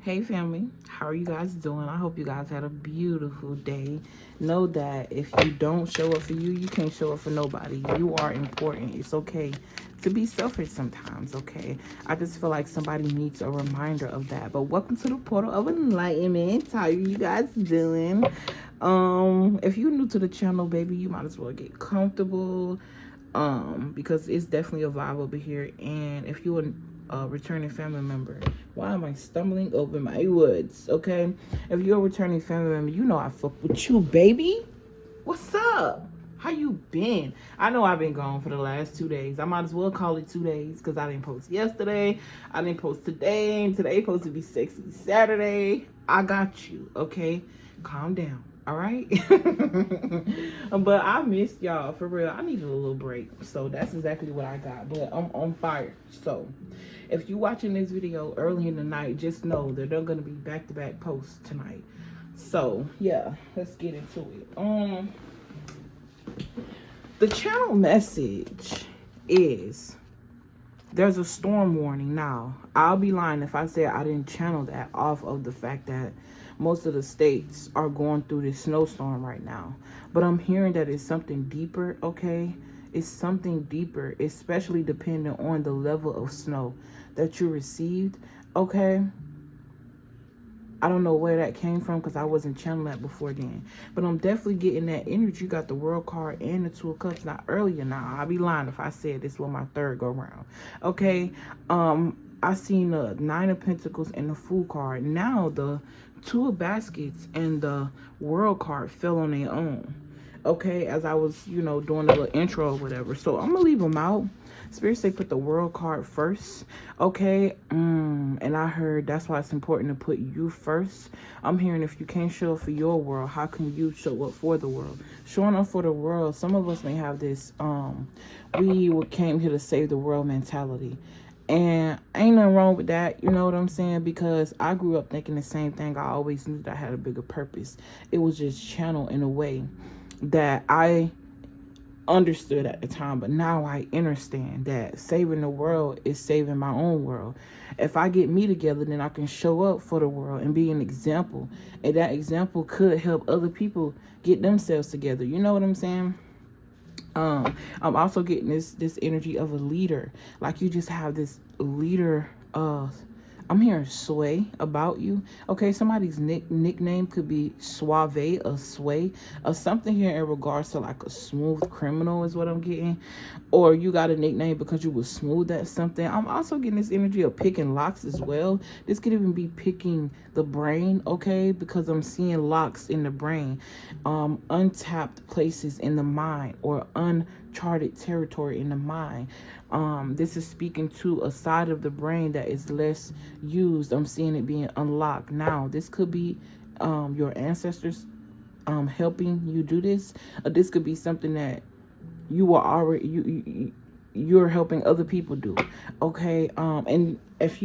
Hey family, how are you guys doing? I hope you guys had a beautiful day. Know that if you don't show up for you, you can't show up for nobody. You are important. It's okay to be selfish sometimes, okay? I just feel like somebody needs a reminder of that. But welcome to the portal of enlightenment. How are you guys doing? If you're new to the channel, baby, you might as well get comfortable. Because it's definitely a vibe over here. And if you're a returning family member, why am I stumbling over my words? Okay, if you're a returning family member, you know I fuck with you, baby. What's up? How you been? I know I've been gone for the last 2 days. I might as well call it 2 days because I didn't post yesterday. I didn't post today. And today supposed to be sexy Saturday. I got you, okay? Calm down. All right. But I missed y'all for real. I needed a little break. So that's exactly what I got. But I'm on fire. So if you're watching this video early in the night, just know that they're gonna be back-to-back posts tonight. So yeah, let's get into it. The channel message is there's a storm warning. Now, I'll be lying if I say I didn't channel that off of the fact that most of the states are going through this snowstorm right now. But I'm hearing that it's something deeper, okay? It's something deeper, especially depending on the level of snow that you received, okay? I don't know where that came from because I wasn't channeling that before then. But I'm definitely getting that energy. You got the World card and the Two of Cups. Not earlier now. I'll be lying if I said this was my third go round. Okay. I seen the Nine of Pentacles and the Fool card. Now the Two of Baskets and the World card fell on their own. Okay, as I was, doing a little intro or whatever. So I'm gonna leave them out. Spirit say put the World card first. Okay, and I heard that's why it's important to put you first. I'm hearing if you can't show up for your world, how can you show up for the world? Showing up for the world, some of us may have this we came here to save the world mentality. And ain't nothing wrong with that, you know what I'm saying? Because I grew up thinking the same thing. I always knew that I had a bigger purpose. It was just channeled in a way that I understood at the time, but now I understand that saving the world is saving my own world. If I get me together, then I can show up for the world and be an example, and that example could help other people get themselves together. You know what I'm saying? I'm also getting this energy of a leader, like you just have this leader. I'm hearing sway about you. Okay, somebody's nickname could be Suave or Sway or something here in regards to like a smooth criminal is what I'm getting. Or you got a nickname because you were smooth at something. I'm also getting this energy of picking locks as well. This could even be picking the brain, okay, because I'm seeing locks in the brain, untapped places in the mind or uncharted territory in the mind. This is speaking to a side of the brain that is less used. I'm seeing it being unlocked. Now, this could be your ancestors helping you do this. This could be something that you are already you're helping other people do. Okay, and if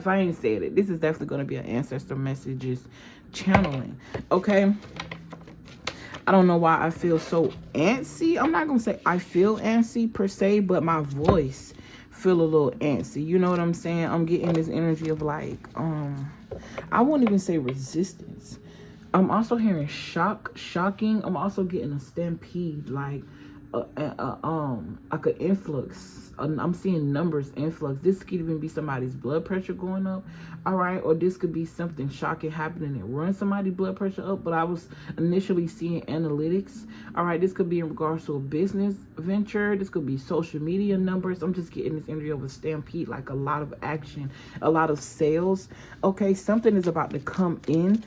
I ain't said it, this is definitely going to be an ancestor messages channeling. Okay. I don't know why I feel so antsy. I'm not going to say I feel antsy per se, but my voice feel a little antsy. You know what I'm saying? I'm getting this energy of like, I won't even say resistance. I'm also hearing shocking. I'm also getting a stampede, like an influx. I'm seeing numbers influx. This could even be somebody's blood pressure going up, all right, or this could be something shocking happening that runs somebody's blood pressure up. But I was initially seeing analytics, all right. This could be in regards to a business venture. This could be social media numbers. I'm just getting this energy of a stampede, like a lot of action, a lot of sales. Okay, something is about to come in.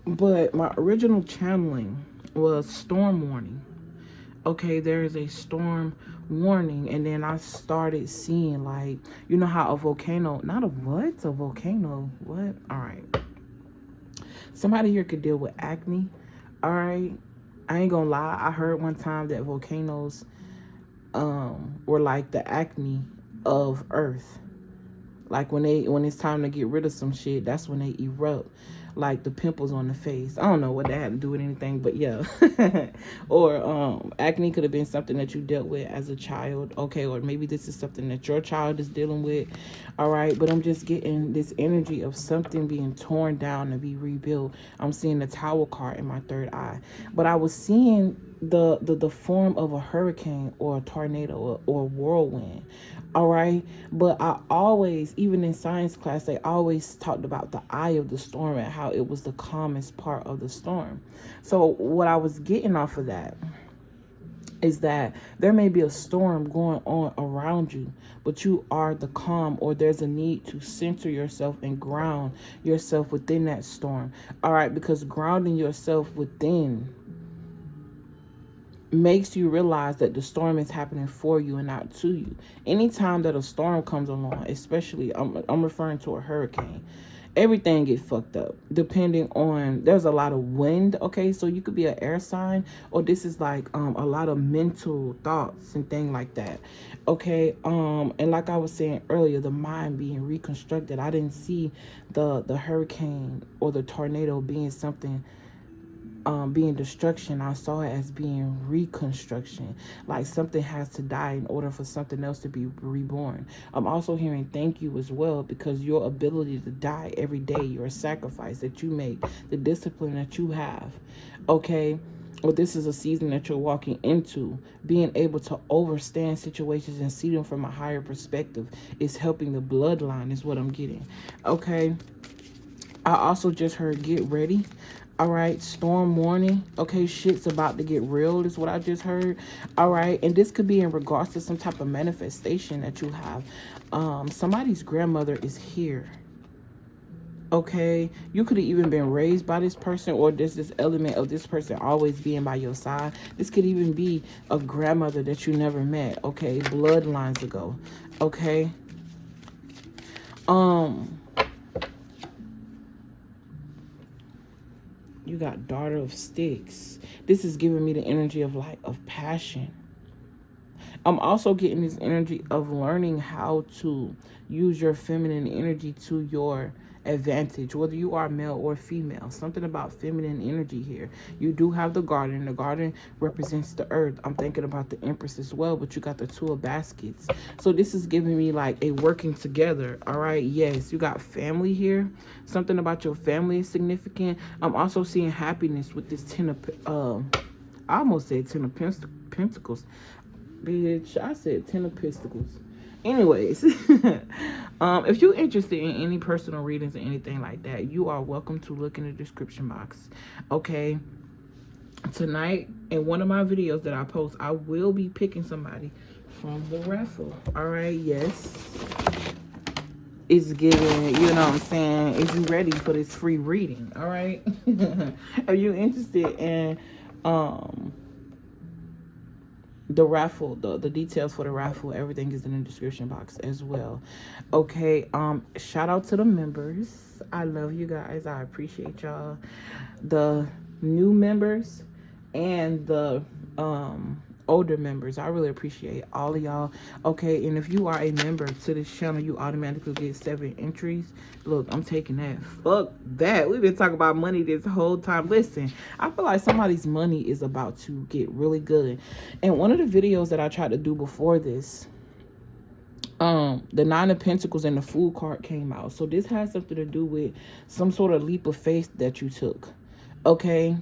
But my original channeling was storm warning. Okay, there is a storm warning, and then I started seeing, like, you know how a volcano, not a what? A volcano, what? All right. Somebody here could deal with acne, all right? I ain't gonna lie, I heard one time that volcanoes were like the acne of Earth. Like when it's time to get rid of some shit, that's when they erupt. Like the pimples on the face. I don't know what that had to do with anything, but yeah. Or acne could have been something that you dealt with as a child. Okay, or maybe this is something that your child is dealing with. All right, but I'm just getting this energy of something being torn down and be rebuilt. I'm seeing the Tower card in my third eye. But I was seeing the form of a hurricane or a tornado or a whirlwind. All right, but I always, even in science class, they always talked about the eye of the storm and how it was the calmest part of the storm. So what I was getting off of that is that there may be a storm going on around you, but you are the calm, or there's a need to center yourself and ground yourself within that storm. All right, because grounding yourself within makes you realize that the storm is happening for you and not to you. Anytime that a storm comes along, especially I'm referring to a hurricane, everything gets fucked up depending on, there's a lot of wind. Okay, so you could be an air sign, or this is like a lot of mental thoughts and things like that. Okay, and like I was saying earlier, the mind being reconstructed. I didn't see the hurricane or the tornado being something being destruction. I saw it as being reconstruction. Like something has to die in order for something else to be reborn. I'm also hearing thank you as well, because your ability to die every day, your sacrifice that you make, the discipline that you have, okay, or this is a season that you're walking into, being able to overstand situations and see them from a higher perspective is helping the bloodline, is what I'm getting. Okay, I also just heard get ready. All right, storm warning. Okay, shit's about to get real is what I just heard. All right, and this could be in regards to some type of manifestation that you have. Somebody's grandmother is here. Okay, you could have even been raised by this person, or there's this element of this person always being by your side. This could even be a grandmother that you never met. Okay, bloodlines ago. Okay. You got daughter of sticks. This is giving me the energy of like of passion. I'm also getting this energy of learning how to use your feminine energy to your advantage, whether you are male or female. Something about feminine energy here. You do have the garden. The garden represents the earth. I'm thinking about the Empress as well, but you got the Two of Baskets. So this is giving me like a working together. All right, yes, you got family here. Something about your family is significant. I'm also seeing happiness with this I almost said Ten of Pentacles. Bitch, I said Ten of Pentacles. Anyways, if you're interested in any personal readings or anything like that, you are welcome to look in the description box. Okay, tonight in one of my videos that I post, I will be picking somebody from the raffle. All right, yes, it's giving, you know what I'm saying, is you ready for this free reading? All right. Are you interested in the raffle, the details for the raffle? Everything is in the description box as well. Okay, shout out to the members. I love you guys. I appreciate y'all. The new members and the older members, I really appreciate all of y'all. Okay, and if you are a member to this channel, you automatically get 7 entries. Look, I'm taking that. Fuck that. We've been talking about money this whole time. Listen, I feel like somebody's money is about to get really good. And one of the videos that I tried to do before this, the Nine of Pentacles and the Fool card came out. So this has something to do with some sort of leap of faith that you took. Okay,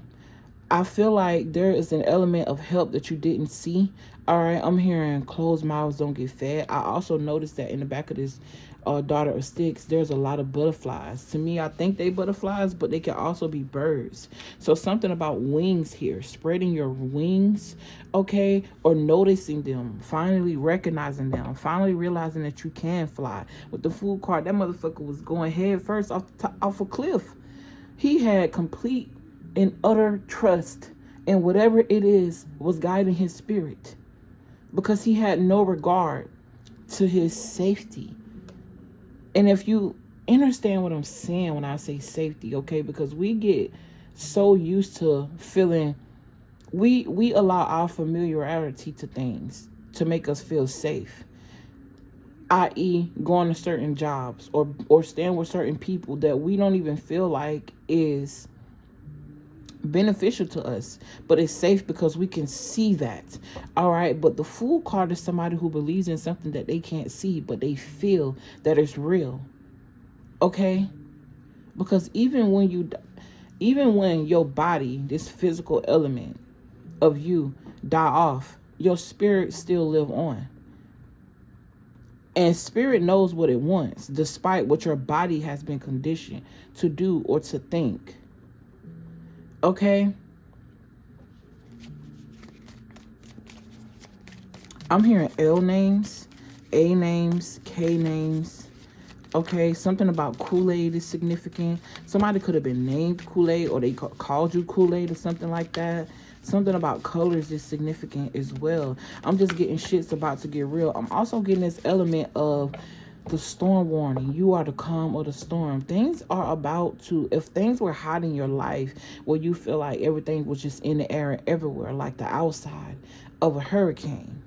I feel like there is an element of help that you didn't see. All right, I'm hearing closed mouths don't get fed. I also noticed that in the back of this daughter of sticks, there's a lot of butterflies. To me, I think they butterflies, but they can also be birds. So something about wings here, spreading your wings, okay, or noticing them, finally recognizing them, finally realizing that you can fly. With the Fool card, that motherfucker was going head first off a cliff. He had complete and utter trust in whatever it is was guiding his spirit, because he had no regard to his safety. And if you understand what I'm saying when I say safety, okay, because we get so used to feeling, we allow our familiarity to things to make us feel safe. i.e. going to certain jobs or staying with certain people that we don't even feel like is beneficial to us, but it's safe because we can see that. All right, but the Fool card is somebody who believes in something that they can't see, but they feel that it's real. Okay, because even when your body, this physical element of you, die off, your spirit still live on. And spirit knows what it wants, despite what your body has been conditioned to do or to think. Okay? I'm hearing L names, A names, K names. Okay, something about Kool-Aid is significant. Somebody could have been named Kool-Aid, or they called you Kool-Aid or something like that. Something about colors is significant as well. I'm just getting shit's about to get real. I'm also getting this element of the storm warning. You are the calm or the storm. Things are about to, if things were hot in your life where you feel like everything was just in the air and everywhere, like the outside of a hurricane.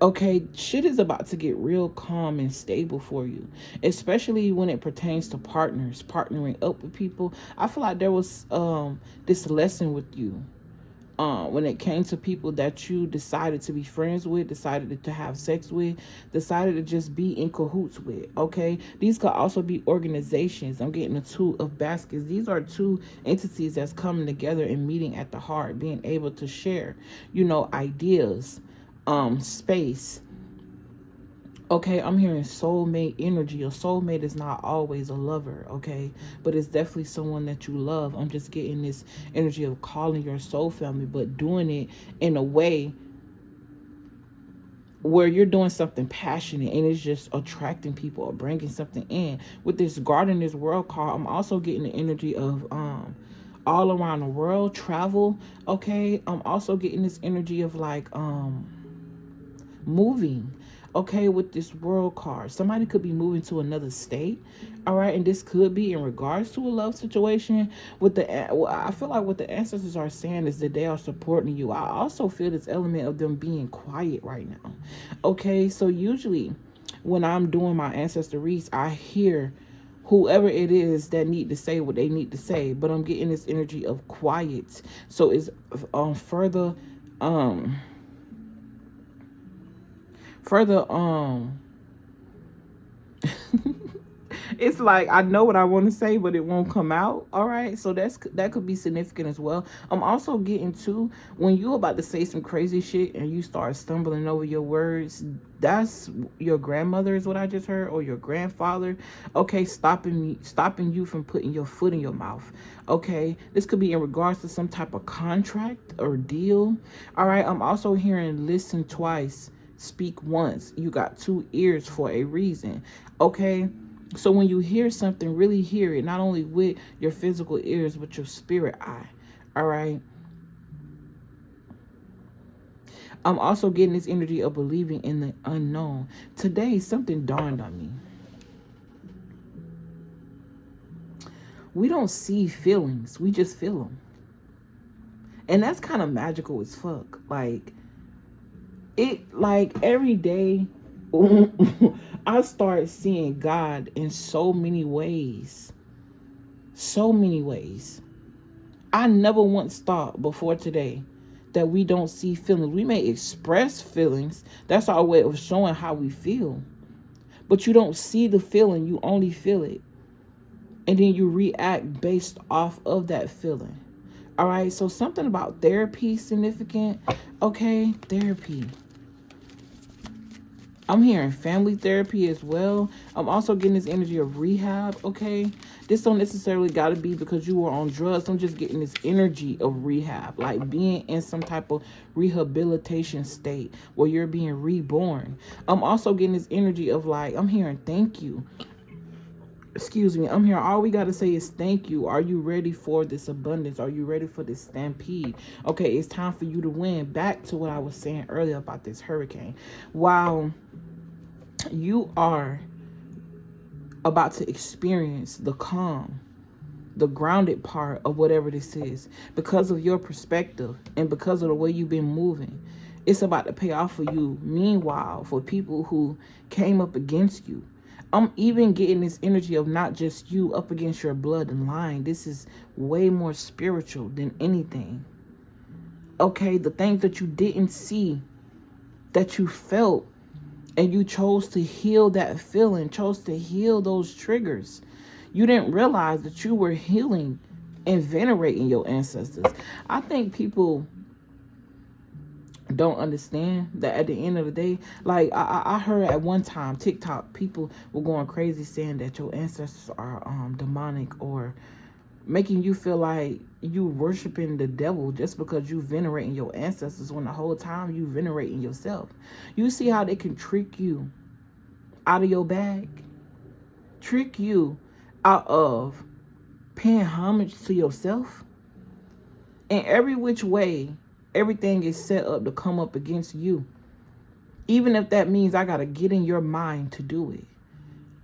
Okay, shit is about to get real calm and stable for you, especially when it pertains to partnering up with people. I feel like there was this lesson with you when it came to people that you decided to be friends with, decided to have sex with, decided to just be in cahoots with. Okay, these could also be organizations. I'm getting the Two of Baskets. These are two entities that's coming together and meeting at the heart, being able to share, ideas, space. Okay, I'm hearing soulmate energy. A soulmate is not always a lover, okay? But it's definitely someone that you love. I'm just getting this energy of calling your soul family, but doing it in a way where you're doing something passionate and it's just attracting people or bringing something in. With this Garden This World card, I'm also getting the energy of all around the world, travel, okay? I'm also getting this energy of like moving, okay, with this World card. Somebody could be moving to another state, all right, and this could be in regards to a love situation. I feel like what the ancestors are saying is that they are supporting you. I also feel this element of them being quiet right now. Okay, so usually when I'm doing my ancestor reads, I hear whoever it is that need to say what they need to say, but I'm getting this energy of quiet. So it's further it's like I know what I want to say, but it won't come out. All right, so that could be significant as well. I'm also getting to, when you about to say some crazy shit and you start stumbling over your words, that's your grandmother is what I just heard, or your grandfather. Okay, stopping you from putting your foot in your mouth. Okay, this could be in regards to some type of contract or deal. All right, I'm also hearing listen twice, speak once. You got two ears for a reason. Okay, so when you hear something, really hear it, not only with your physical ears, but your spirit eye. All right. I'm also getting this energy of believing in the unknown. Today, something dawned on me. We don't see feelings. We just feel them. And that's kind of magical as fuck. Like every day, I start seeing God in so many ways. So many ways. I never once thought before today that we don't see feelings. We may express feelings. That's our way of showing how we feel. But you don't see the feeling. You only feel it. And then you react based off of that feeling. All right. So something about therapy is significant. Okay. Therapy. I'm hearing family therapy as well. I'm also getting this energy of rehab, okay? This don't necessarily got to be because you were on drugs. I'm just getting this energy of rehab, like being in some type of rehabilitation state where you're being reborn. I'm also getting this energy of like, I'm hearing thank you. Excuse me, I'm here. All we got to say is thank you. Are you ready for this abundance? Are you ready for this stampede? Okay, it's time for you to win. Back to what I was saying earlier about this hurricane. While you are about to experience the calm, the grounded part of whatever this is, because of your perspective and because of the way you've been moving, It's about to pay off for you. Meanwhile, for people who came up against you, I'm even getting this energy of not just you up against your blood and line. This is way more spiritual than anything. Okay, the things that you didn't see, that you felt, and you chose to heal that feeling, chose to heal those triggers. You didn't realize that you were healing and venerating your ancestors. I think people don't understand that at the end of the day, like I heard at one time, TikTok, people were going crazy saying that your ancestors are demonic, or making you feel like you worshiping the devil just because you venerating your ancestors, when the whole time you venerating yourself. You see how they can trick you out of your bag, trick you out of paying homage to yourself. In every which way, everything is set up to come up against you. Even if that means I got to get in your mind to do it.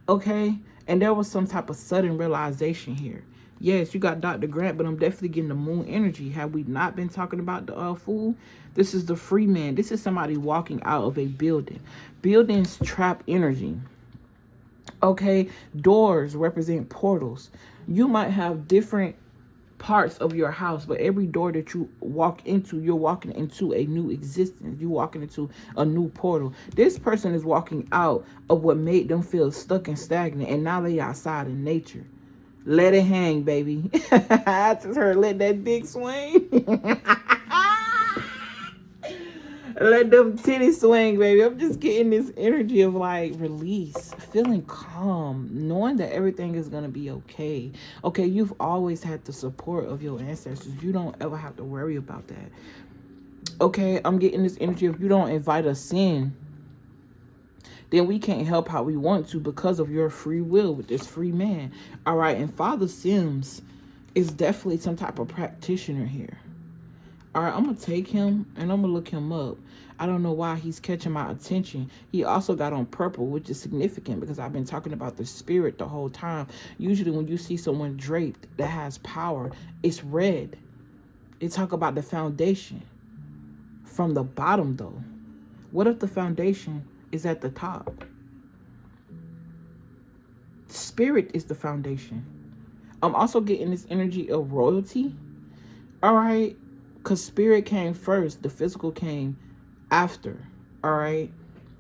Okay? And there was some type of sudden realization here. Yes, you got Dr. Grant, but I'm definitely getting the moon energy. Have we not been talking about the fool? This is the free man. This is somebody walking out of a building. Buildings trap energy. Okay? Doors represent portals. You might have different parts of your house, but every door that you walk into, you're walking into a new existence. You're walking into a new portal. This person is walking out of what made them feel stuck and stagnant, and now they outside in nature. Let it hang, baby. I just heard let that dick swing. Let them titties swing, baby. I'm just getting this energy of like release, feeling calm, knowing that everything is going to be okay. Okay, you've always had the support of your ancestors. You don't ever have to worry about that. Okay, I'm getting this energy of you don't invite us in, then we can't help how we want to because of your free will with this free man. All right, and Father Sims is definitely some type of practitioner here. All right, I'm going to take him and I'm going to look him up. I don't know why he's catching my attention. He also got on purple, which is significant because I've been talking about the spirit the whole time. Usually when you see someone draped that has power, it's red. They talk about the foundation. From the bottom, though, what if the foundation is at the top? Spirit is the foundation. I'm also getting this energy of royalty. All right. Because spirit came first, the physical came after. All right.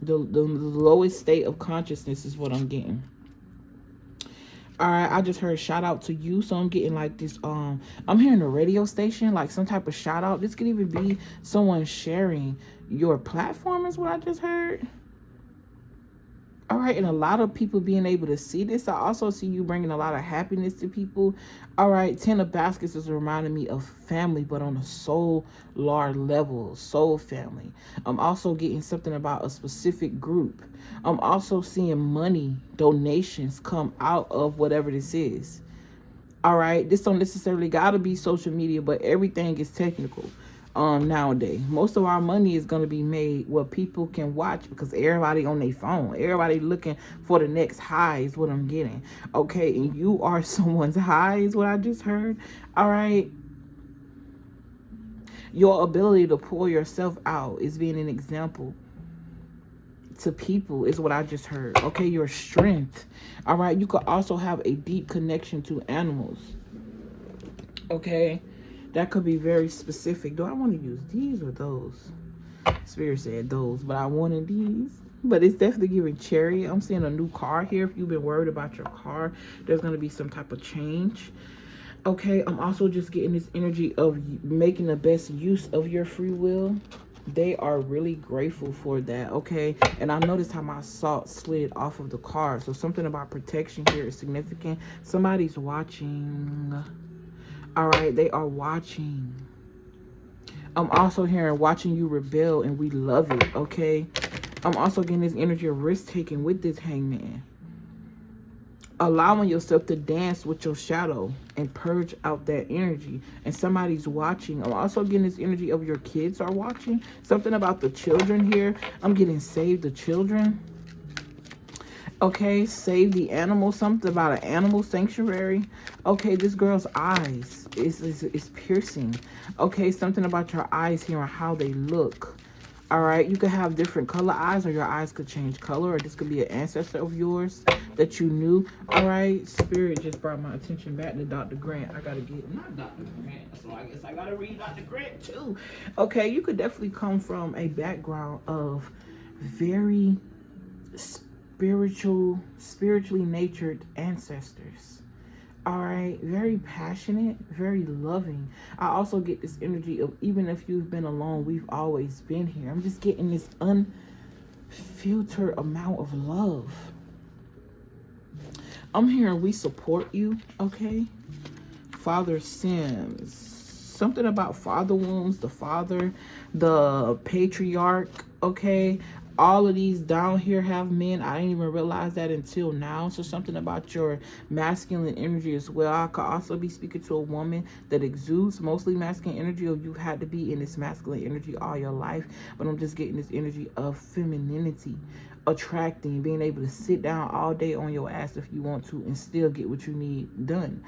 The lowest state of consciousness is what I'm getting. All right, I just heard shout out to you. So I'm getting like this, I'm hearing a radio station, like some type of shout out. This could even be someone sharing your platform is what I just heard. All right, and a lot of people being able to see this. I also see you bringing a lot of happiness to people. All right, 10 of baskets is reminding me of family, but on a solar level, soul family. I'm also getting something about a specific group. I'm also seeing money, donations come out of whatever this is. All right, this don't necessarily got to be social media, but everything is technical. Nowadays, most of our money is going to be made where people can watch because everybody on their phone, everybody looking for the next high is what I'm getting. Okay, and you are someone's high is what I just heard. All right, your ability to pull yourself out is being an example to people is what I just heard. Okay, your strength. All right, you could also have a deep connection to animals. Okay, that could be very specific. Do I want to use these or those? Spirit said those, but I wanted these. But it's definitely giving chariot. I'm seeing a new car here. If you've been worried about your car, there's going to be some type of change. Okay, I'm also just getting this energy of making the best use of your free will. They are really grateful for that, okay? And I noticed how my salt slid off of the card. So something about protection here is significant. Somebody's watching. All right, they are watching. I'm also hearing watching you rebel and we love it, okay? I'm also getting this energy of risk-taking with this hangman. Allowing yourself to dance with your shadow and purge out that energy. And somebody's watching. I'm also getting this energy of your kids are watching. Something about the children here. I'm getting save the children. Okay, save the animals. Something about an animal sanctuary. Okay, this girl's eyes is piercing. Okay, something about your eyes here and how they look. All right, you could have different color eyes, or your eyes could change color, or this could be an ancestor of yours that you knew. All right, Spirit just brought my attention back to Dr. Grant. I gotta get, not Dr. Grant, so I guess I gotta read Dr. Grant too. Okay, you could definitely come from a background of very spiritually natured ancestors. All right, very passionate, very loving. I also get this energy of, even if you've been alone, we've always been here. I'm just getting this unfiltered amount of love. I'm hearing we support you, okay? Father Sims. Something about father wounds, the father, the patriarch, okay? All of these down here have men. I didn't even realize that until now. So something about your masculine energy as well. I could also be speaking to a woman that exudes mostly masculine energy, or you've had to be in this masculine energy all your life. But I'm just getting this energy of femininity, attracting, being able to sit down all day on your ass if you want to and still get what you need done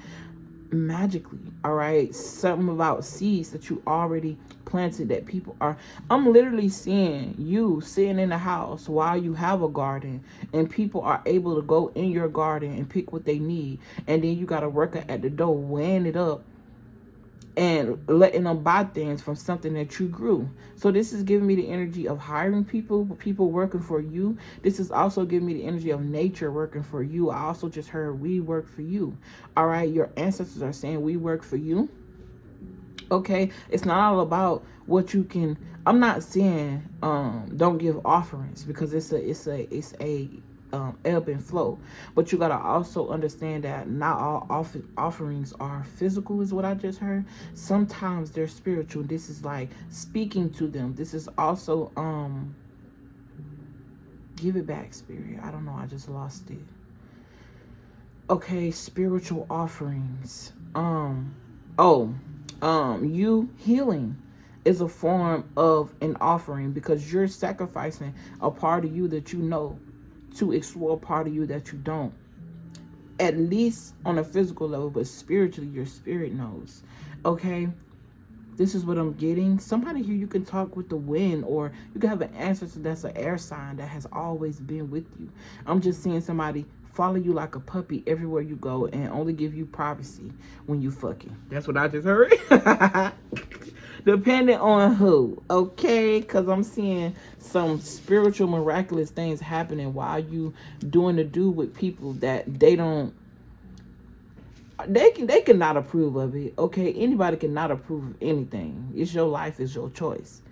magically. All right, something about seeds that you already planted that people are, I'm literally seeing you sitting in the house while you have a garden, and people are able to go in your garden and pick what they need, and then you got a worker at the door weighing it up and letting them buy things from something that you grew. So this is giving me the energy of hiring people working for you. This is also giving me the energy of nature working for you. I also just heard we work for you. All right, your ancestors are saying we work for you. Okay, it's not all about what you can. I'm not saying don't give offerings, because it's a ebb and flow, but you gotta also understand that not all offerings are physical, is what I just heard. Sometimes they're spiritual. This is like speaking to them. This is also give it back, Spirit. I don't know, I just lost it. Okay, spiritual offerings. You healing is a form of an offering, because you're sacrificing a part of you that you know to explore a part of you that you don't, at least on a physical level, but spiritually your spirit knows. Okay, this is what I'm getting. Somebody here, you can talk with the wind, or you can have an ancestor that's an air sign that has always been with you. I'm just seeing somebody follow you like a puppy everywhere you go and only give you privacy when you fucking. That's what I just heard. Depending on who, okay? Because I'm seeing some spiritual, miraculous things happening while you doing the do with people that they cannot approve of it, okay? Anybody cannot approve of anything. It's your life, it's your choice.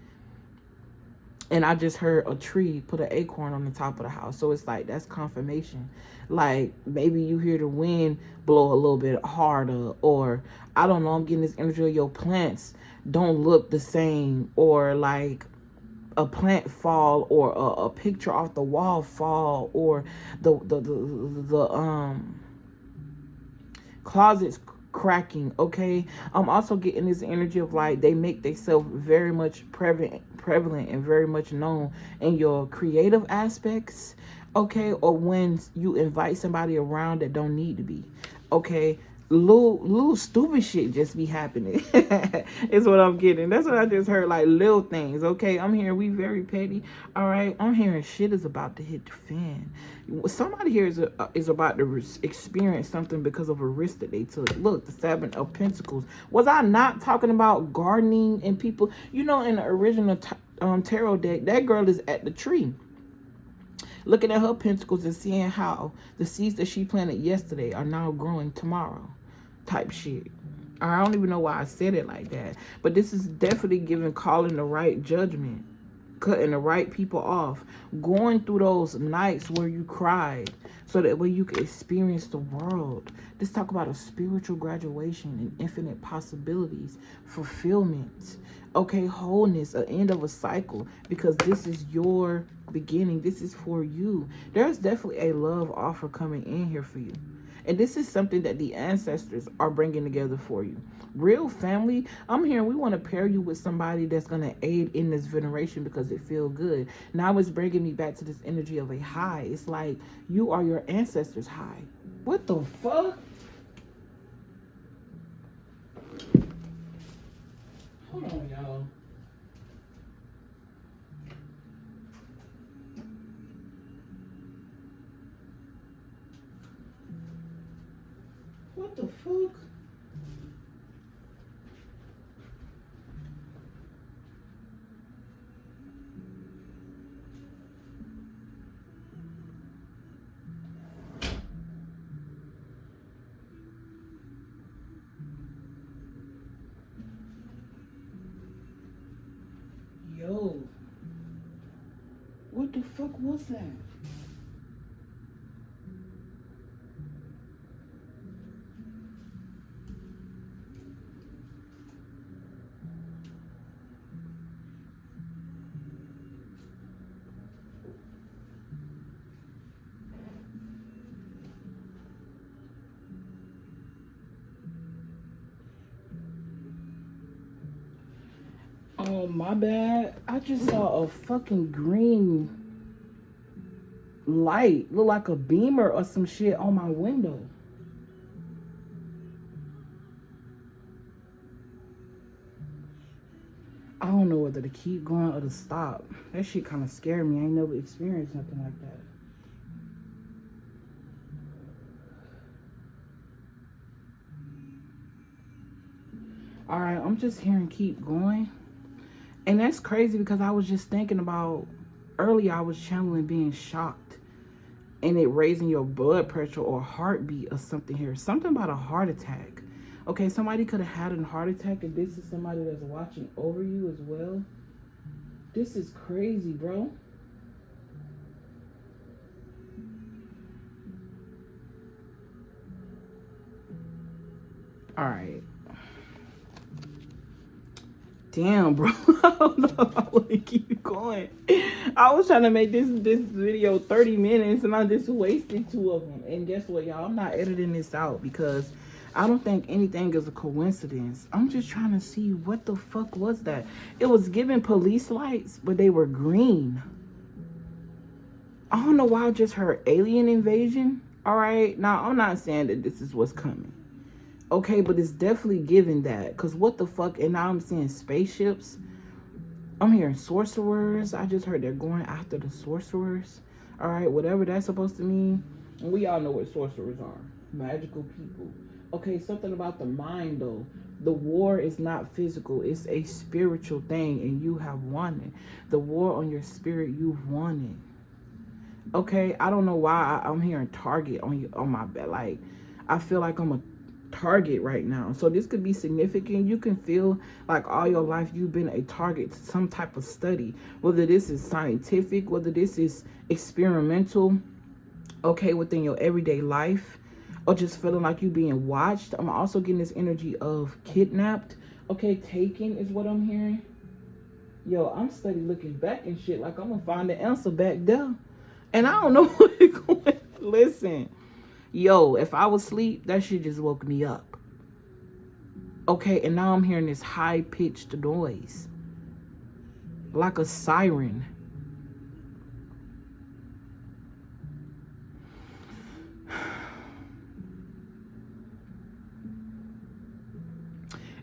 And I just heard a tree put an acorn on the top of the house. So it's like, that's confirmation. Like, maybe you hear the wind blow a little bit harder, or I don't know, I'm getting this energy of your plants don't look the same, or like a plant fall, or a picture off the wall fall, or the closets cracking, okay? I'm also getting this energy of like they make themselves very much prevalent and very much known in your creative aspects, okay? Or when you invite somebody around that don't need to be, okay? Little stupid shit just be happening. Is what I'm getting. That's what I just heard, like little things, okay? I'm hearing we very petty. All right, I'm hearing shit is about to hit the fan. Somebody here is about to experience something because of a risk that they took. Look, the 7 of Pentacles. Was I not talking about gardening and people? You know, in the original tarot deck, that girl is at the tree, looking at her pentacles and seeing how the seeds that she planted yesterday are now growing tomorrow, type shit. I don't even know why I said it like that, but this is definitely giving, calling the right judgment, cutting the right people off, going through those nights where you cried so that way you can experience the world. Let's talk about a spiritual graduation and infinite possibilities, fulfillment, okay, wholeness, an end of a cycle, because this is your beginning. This is for you. There's definitely a love offer coming in here for you. And this is something that the ancestors are bringing together for you. Real family, I'm hearing we want to pair you with somebody that's going to aid in this veneration because it feels good. Now it's bringing me back to this energy of a high. It's like you are your ancestors' high. What the fuck? Hold on, y'all. What the fuck? Yo. What the fuck was that? Oh, my bad. I just saw a fucking green light. Look like a beamer or some shit on my window. I don't know whether to keep going or to stop. That shit kind of scared me. I ain't never experienced nothing like that. Alright, I'm just hearing keep going. And that's crazy because I was just thinking about earlier I was channeling being shocked and it raising your blood pressure or heartbeat or something here. Something about a heart attack. Okay, somebody could have had a heart attack and this is somebody that's watching over you as well. This is crazy, bro. Alright. Damn, bro. I don't know if I want to keep going. I was trying to make this video 30 minutes and I just wasted 2 of them. And guess what, y'all? I'm not editing this out because I don't think anything is a coincidence. I'm just trying to see what the fuck was that. It was giving police lights, but they were green. I don't know why I just heard alien invasion. All right. Now, I'm not saying that this is what's coming. Okay, but it's definitely giving that. Because what the fuck? And now I'm seeing spaceships. I'm hearing sorcerers. I just heard they're going after the sorcerers. All right, whatever that's supposed to mean. And we all know what sorcerers are. Magical people. Okay, something about the mind, though. The war is not physical. It's a spiritual thing, and you have won it. The war on your spirit, you've won it. Okay, I don't know why I'm hearing target on my bed. Like, I feel like I'm a target right now. So this could be significant. You can feel like all your life you've been a target to some type of study, whether this is scientific, whether this is experimental, okay, within your everyday life, or just feeling like you being watched. I'm also getting this energy of kidnapped. Okay, taken is what I'm hearing. Yo, I'm steady looking back and shit like I'm gonna find the answer back there. And I don't know what it's going. Listen. Yo, if I was asleep, that shit just woke me up. Okay, and now I'm hearing this high-pitched noise. Like a siren.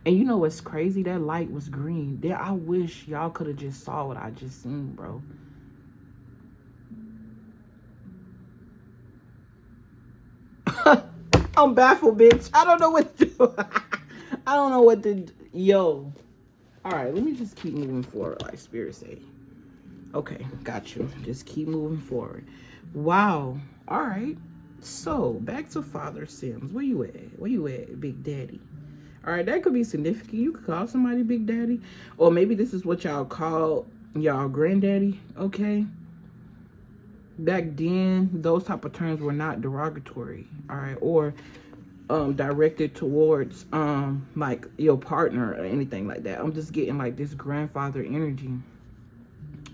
And you know what's crazy? That light was green. There, I wish y'all could have just saw what I just seen, bro. I'm baffled, bitch. I don't know what to do. I don't know what to do. Yo. All right, let me just keep moving forward, like Spirit say. Okay, got you. Just keep moving forward. Wow. All right. So, back to Father Sims. Where you at? Where you at, Big Daddy? All right, that could be significant. You could call somebody Big Daddy. Or maybe this is what y'all call y'all granddaddy, okay? Back then, those type of terms were not derogatory, all right, or directed towards like your partner or anything like that. I'm just getting like this grandfather energy,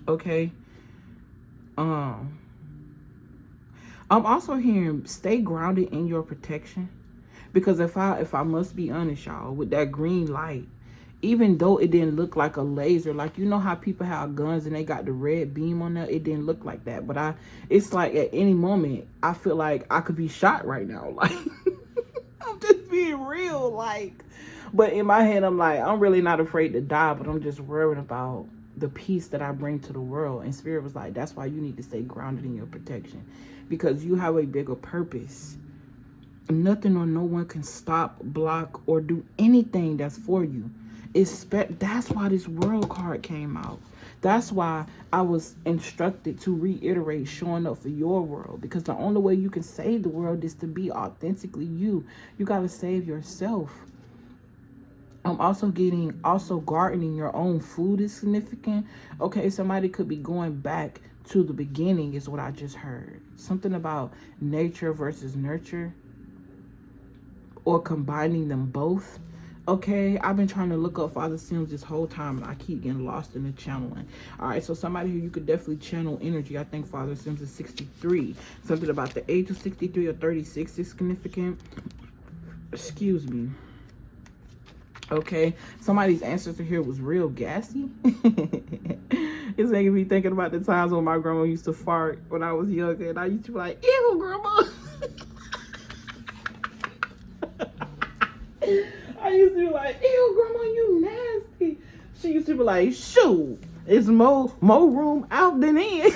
okay. I'm also hearing stay grounded in your protection, because if I must be honest, y'all, with that green light, even though it didn't look like a laser, like, you know how people have guns and they got the red beam on there, it didn't look like that. But it's like at any moment, I feel like I could be shot right now. Like, I'm just being real. Like, but in my head, I'm like, I'm really not afraid to die, but I'm just worried about the peace that I bring to the world. And Spirit was like, that's why you need to stay grounded in your protection, because you have a bigger purpose. Nothing or no one can stop, block, or do anything that's for you. That's why this world card came out. That's why I was instructed to reiterate showing up for your world, because the only way you can save the world is to be authentically you. You got to save yourself. I'm also gardening your own food is significant. Okay, somebody could be going back to the beginning is what I just heard. Something about nature versus nurture, or combining them both. Okay, I've been trying to look up Father Sims this whole time, and I keep getting lost in the channeling. All right, so somebody here, you could definitely channel energy. I think Father Sims is 63. Something about the age of 63 or 36 is significant. Excuse me. Okay, somebody's ancestor here was real gassy. It's making me thinking about the times when my grandma used to fart when I was younger, and I used to be like, ew, grandma. I used to be like, ew, grandma, you nasty. She used to be like, shoot, it's more room out than in.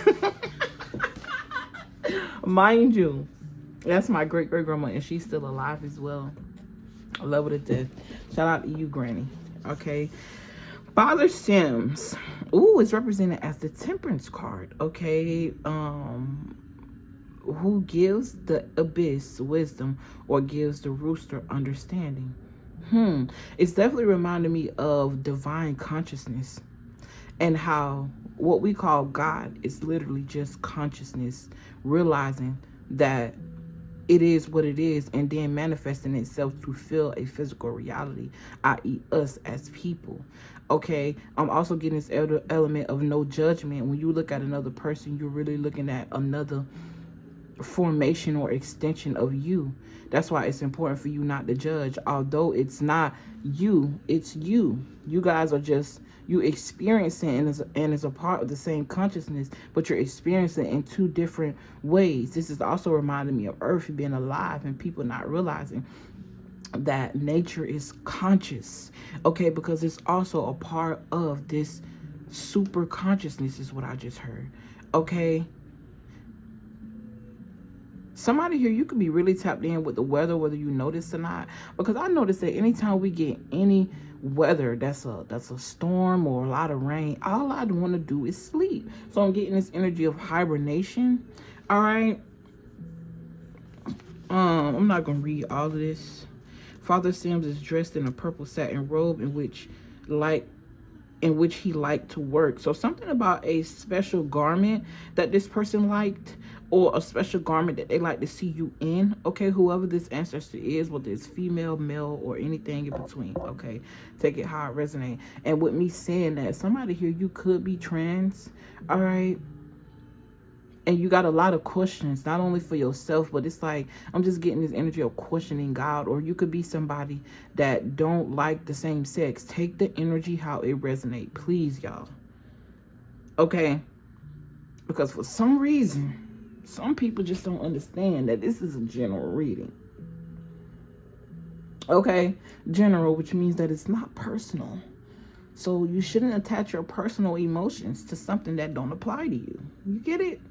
Mind you, that's my great-great-grandma, and she's still alive as well. I love her to death. Shout out to you, Granny. Okay. Father Sims. Ooh, it's represented as the Temperance card. Okay. Who gives the abyss wisdom or gives the rooster understanding? It's definitely reminding me of divine consciousness, and how what we call God is literally just consciousness, realizing that it is what it is, and then manifesting itself to fill a physical reality, i.e. us as people. Okay, I'm also getting this element of no judgment. When you look at another person, you're really looking at another formation or extension of you. That's why it's important for you not to judge. Although it's not you, it's you. You guys are just, you experiencing and is a part of the same consciousness, but you're experiencing in two different ways. This is also reminding me of Earth being alive and people not realizing that nature is conscious. Okay, because it's also a part of this super consciousness is what I just heard. Okay. Somebody here, you could be really tapped in with the weather, whether you notice or not. Because I notice that anytime we get any weather that's a storm or a lot of rain, all I want to do is sleep. So I'm getting this energy of hibernation. All right. I'm not gonna read all of this. Father Sims is dressed in a purple satin robe in which he liked to work. So something about a special garment that this person liked, or a special garment that they like to see you in. Okay, whoever this ancestor is, whether it's female, male, or anything in between. Okay, take it how it resonates. And with me saying that, somebody here, you could be trans. All right. And you got a lot of questions, not only for yourself, but it's like, I'm just getting this energy of questioning God. Or you could be somebody that don't like the same sex. Take the energy how it resonates, please, y'all. Okay? Because for some reason, some people just don't understand that this is a general reading. Okay? General, which means that it's not personal. So you shouldn't attach your personal emotions to something that don't apply to you. You get it?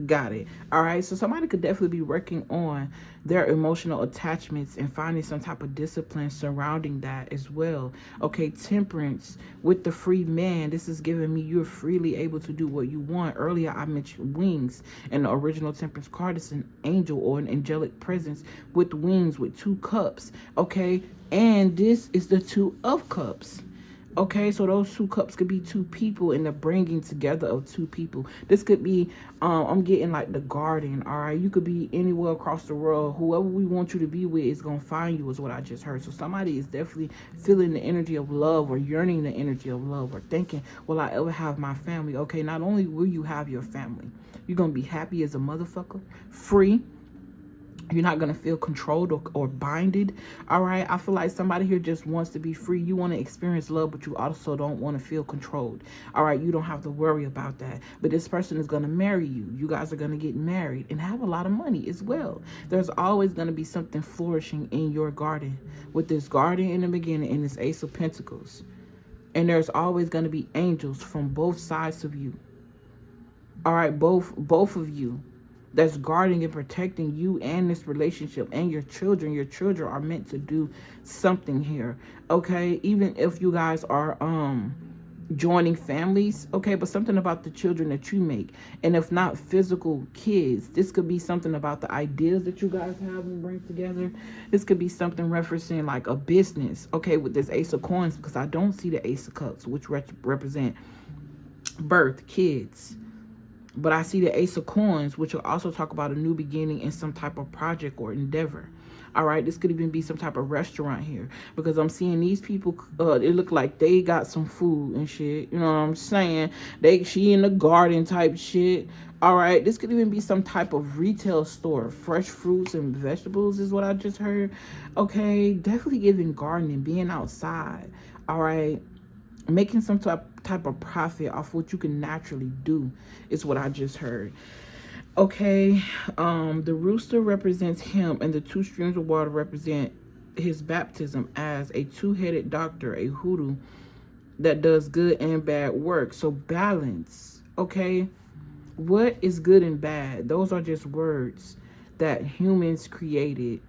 Got it. All right, so somebody could definitely be working on their emotional attachments and finding some type of discipline surrounding that as well. Okay, Temperance with the free man. This is giving me you're freely able to do what you want. Earlier I mentioned wings, and the original Temperance card is an angel or an angelic presence with wings with 2 cups. Okay, and this is the 2 of cups. Okay, so those 2 cups could be 2 people, and the bringing together of 2 people. This could be, I'm getting like the garden, all right? You could be anywhere across the world. Whoever we want you to be with is going to find you, is what I just heard. So somebody is definitely feeling the energy of love, or yearning the energy of love, or thinking, will I ever have my family? Okay, not only will you have your family, you're going to be happy as a motherfucker, free. You're not going to feel controlled or binded. All right. I feel like somebody here just wants to be free. You want to experience love, but you also don't want to feel controlled. All right. You don't have to worry about that. But this person is going to marry you. You guys are going to get married and have a lot of money as well. There's always going to be something flourishing in your garden, with this garden in the beginning and this Ace of Pentacles. And there's always going to be angels from both sides of you. All right. Both of you. that's guarding and protecting you and this relationship and your children. Your children are meant to do something here, okay? Even if you guys are joining families, okay, but something about the children that you make. And if not physical kids, this could be something about the ideas that you guys have and bring together. This could be something referencing like a business, okay, with this Ace of Coins, because I don't see the Ace of Cups, which represent birth, kids. But I see the Ace of Coins, which will also talk about a new beginning in some type of project or endeavor. All right, this could even be some type of restaurant here, because I'm seeing these people, it look like they got some food and shit. You know what I'm saying? She in the garden type shit. All right, this could even be some type of retail store. Fresh fruits and vegetables is what I just heard. Okay, definitely giving gardening, being outside. All right, making some type of profit off what you can naturally do is what I just heard. Okay, the rooster represents him, and the two streams of water represent his baptism as a two-headed doctor, a hoodoo that does good and bad work. So balance, okay? What is good and bad? Those are just words that humans created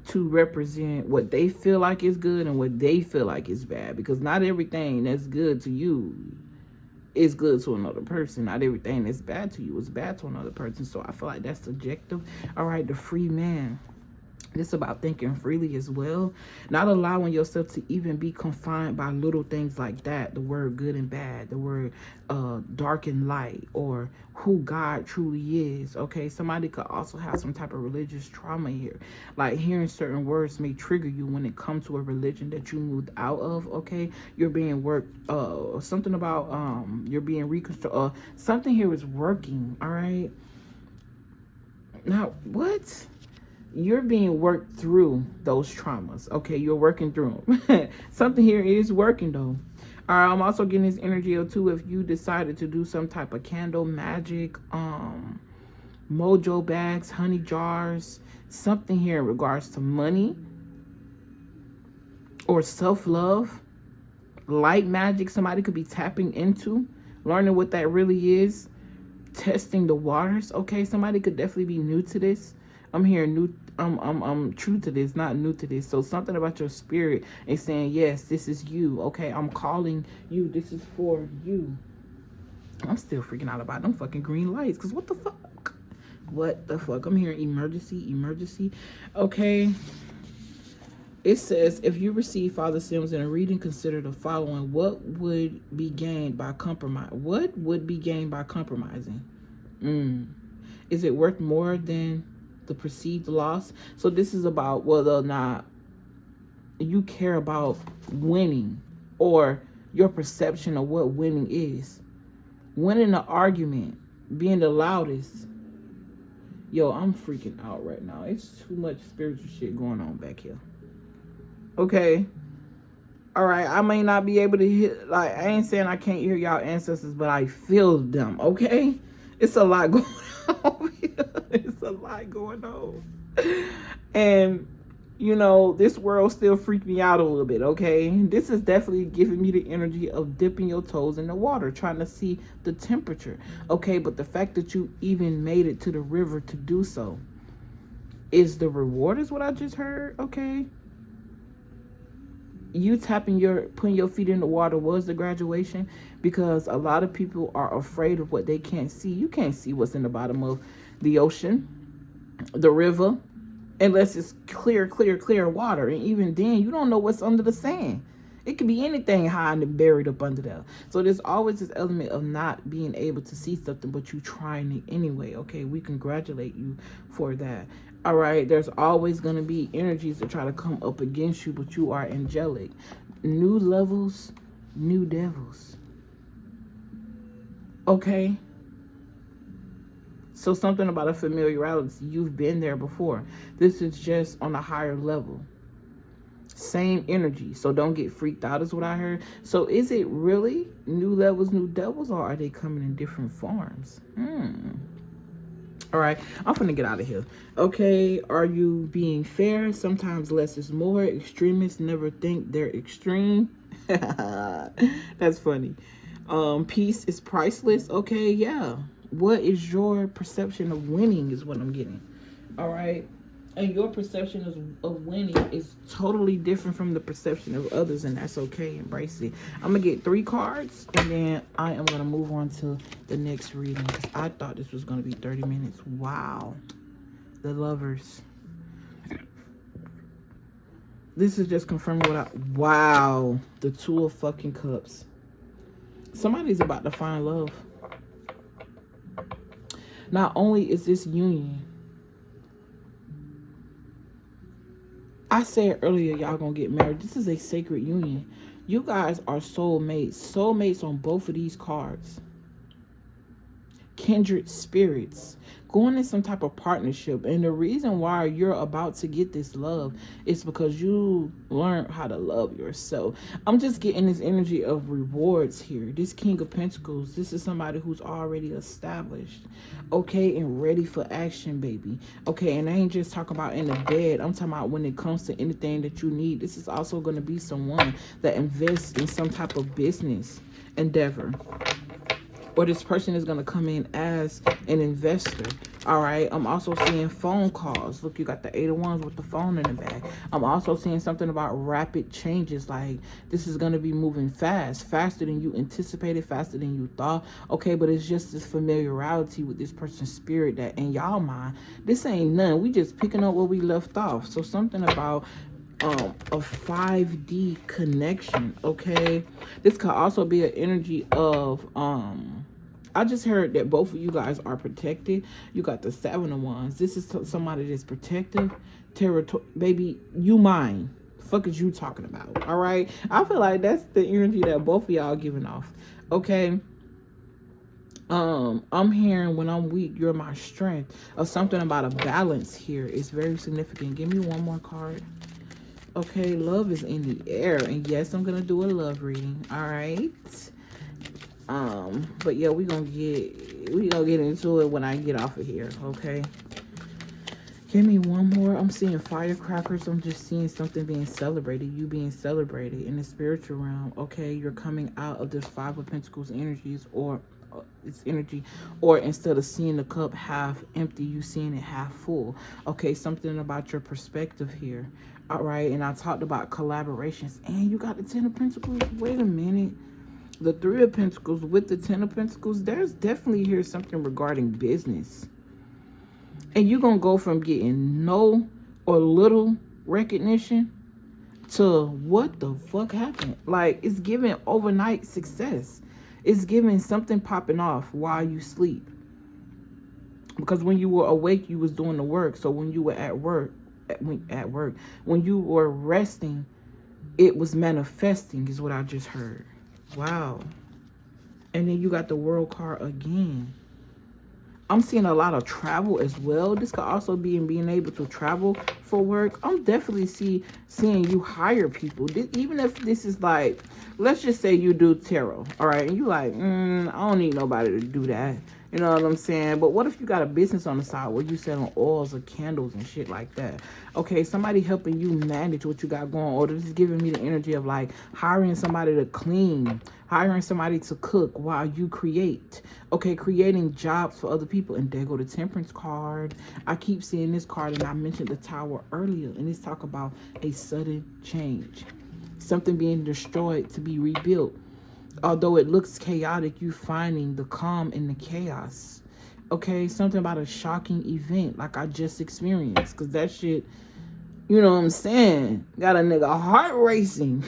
to represent what they feel like is good and what they feel like is bad, because not everything that's good to you is good to another person. Not everything that's bad to you is bad to another person. So I feel like that's subjective. All right, the free man. This is about thinking freely as well. Not allowing yourself to even be confined by little things like that. The word good and bad. The word dark and light. Or who God truly is. Okay, somebody could also have some type of religious trauma here. Like hearing certain words may trigger you when it comes to a religion that you moved out of. Okay, you're being worked. Something about you're being reconstructed. Something here is working. All right. Now what? You're being worked through those traumas. Okay, you're working through them. Something here is working though. All right, I'm also getting this energy of too, if you decided to do some type of candle magic, mojo bags, honey jars, something here in regards to money or self-love, light magic. Somebody could be tapping into, learning what that really is, testing the waters. Okay, somebody could definitely be new to this. I'm hearing new, I'm true to this, not new to this. So something about your spirit is saying, yes, this is you. Okay, I'm calling you. This is for you. I'm still freaking out about them fucking green lights, because what the fuck? What the fuck? I'm hearing emergency. Okay. It says, if you receive Father Sims in a reading, consider the following. What would be gained by compromise? What would be gained by compromising? Is it worth more than the perceived loss? So this is about whether or not you care about winning, or your perception of what winning is. Winning an argument, being the loudest. Yo, I'm freaking out right now. It's too much spiritual shit going on back here. Okay. All right. I may not be able to hear, like, I ain't saying I can't hear y'all ancestors, but I feel them. Okay. It's a lot going on here. It's a lot going on. And, you know, this world still freaked me out a little bit, okay? This is definitely giving me the energy of dipping your toes in the water, trying to see the temperature, okay? But the fact that you even made it to the river to do so is the reward, is what I just heard, okay? You putting your feet in the water was the graduation, because a lot of people are afraid of what they can't see. You can't see what's in the bottom of the ocean, the river, unless it's clear water. And even then, you don't know what's under the sand. It could be anything hiding and buried up under there. So there's always this element of not being able to see something, but you trying it anyway. Okay, we congratulate you for that. All right, there's always going to be energies that try to come up against you, but you are angelic. New levels, new devils. Okay? So something about a familiarity. You've been there before. This is just on a higher level. Same energy. So don't get freaked out is what I heard. So is it really new levels, new devils, or are they coming in different forms? All right, I'm gonna get out of here. Okay, are you being fair? Sometimes less is more. Extremists never think they're extreme. That's funny. Peace is priceless. Okay, yeah. What is your perception of winning is what I'm getting. All right. And your perception of winning is totally different from the perception of others, and that's okay. Embrace it. I'm going to get 3 cards, and then I am going to move on to the next reading, because I thought this was going to be 30 minutes. Wow. The Lovers. This is just confirming what I... Wow. The 2 of fucking Cups. Somebody's about to find love. Not only is this union... I said earlier, y'all gonna get married. This is a sacred union. You guys are soulmates. Soulmates on both of these cards. Kindred spirits. Going in some type of partnership. And the reason why you're about to get this love is because you learned how to love yourself. I'm just getting this energy of rewards here. This King of Pentacles, this is somebody who's already established, okay, and ready for action, baby. Okay, and I ain't just talking about in the bed. I'm talking about when it comes to anything that you need. This is also going to be someone that invests in some type of business endeavor. Or this person is going to come in as an investor. All right. I'm also seeing phone calls. Look, you got the 8 of Wands with the phone in the back. I'm also seeing something about rapid changes. Like, this is going to be moving fast. Faster than you anticipated. Faster than you thought. Okay, but it's just this familiarity with this person's spirit that in y'all mind, this ain't none. We just picking up where we left off. So something about... a 5D connection, okay? This could also be an energy of I just heard that both of you guys are protected. You got the 7 of Wands. This is somebody that's protective. Territory, baby, you mine. Fuck is you talking about? All right, I feel like that's the energy that both of y'all giving off, okay? I'm hearing when I'm weak, you're my strength, or something about a balance here is very significant. Give me one more card. Okay, love is in the air. And yes, I'm going to do a love reading. All right. But yeah, we gonna get into it when I get off of here, okay? Give me one more. I'm seeing firecrackers. I'm just seeing something being celebrated. You being celebrated in the spiritual realm, okay? You're coming out of this 5 of Pentacles energies, or its energy, or instead of seeing the cup half empty, you seeing it half full. Okay, something about your perspective here. All right, and I talked about collaborations, and you got the 10 of Pentacles. Wait a minute. The 3 of Pentacles with the 10 of Pentacles, there's definitely here something regarding business. And you're going to go from getting no or little recognition to what the fuck happened. Like, it's giving overnight success. It's giving something popping off while you sleep. Because when you were awake, you was doing the work. So when you were at work, when you were resting, it was manifesting is what I just heard. Wow. And then you got the World card again. I'm seeing a lot of travel as well. This could also be in being able to travel for work. I'm definitely seeing you hire people. Even if this is like, let's just say you do tarot, all right? And you like, I don't need nobody to do that. You know what I'm saying? But what if you got a business on the side where you selling oils or candles and shit like that? Okay, somebody helping you manage what you got going. Or this is giving me the energy of like hiring somebody to clean, hiring somebody to cook while you create. Okay, creating jobs for other people. And there go the Temperance card. I keep seeing this card, and I mentioned the Tower earlier. And it's talk about a sudden change. Something being destroyed to be rebuilt. Although it looks chaotic, you finding the calm in the chaos. Okay, something about a shocking event like I just experienced. Because that shit, you know what I'm saying? Got a nigga heart racing.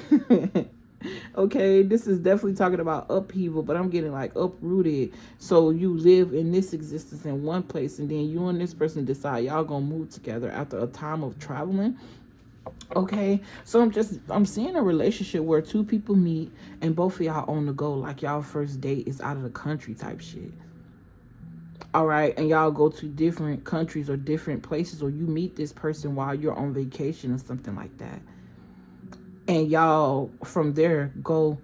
Okay, this is definitely talking about upheaval, but I'm getting like uprooted. So you live in this existence in one place, and then you and this person decide y'all gonna move together after a time of traveling. Okay, so I'm seeing a relationship where 2 people meet and both of y'all on the go, like y'all first date is out of the country type shit. All right, and y'all go to different countries or different places, or you meet this person while you're on vacation or something like that. And y'all from there go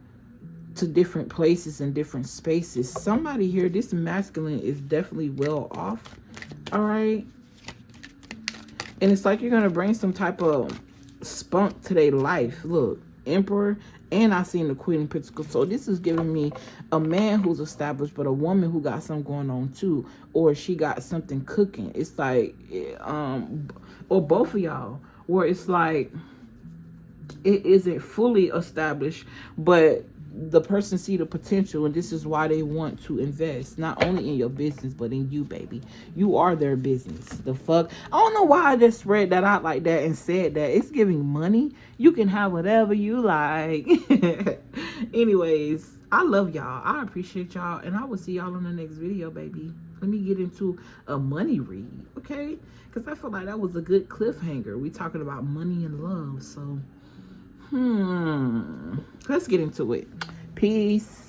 to different places and different spaces. Somebody here, this masculine is definitely well off. All right. And it's like you're going to bring some type of spunk to their life. Look, Emperor And I seen the Queen of Pentacles. So this is giving me a man who's established, but a woman who got something going on too. Or she got something cooking. It's like, or both of y'all. Where it's like, it isn't fully established, but the person see the potential, and this is why they want to invest not only in your business but in you, baby. You are their business. The fuck, I don't know why I just spread that out like that and said that. It's giving money. You can have whatever you like. Anyways, I love y'all. I appreciate y'all, and I will see y'all on the next video, baby. Let me get into a money read, okay? Because I feel like that was a good cliffhanger. We talking about money and love, so let's get into it. Peace.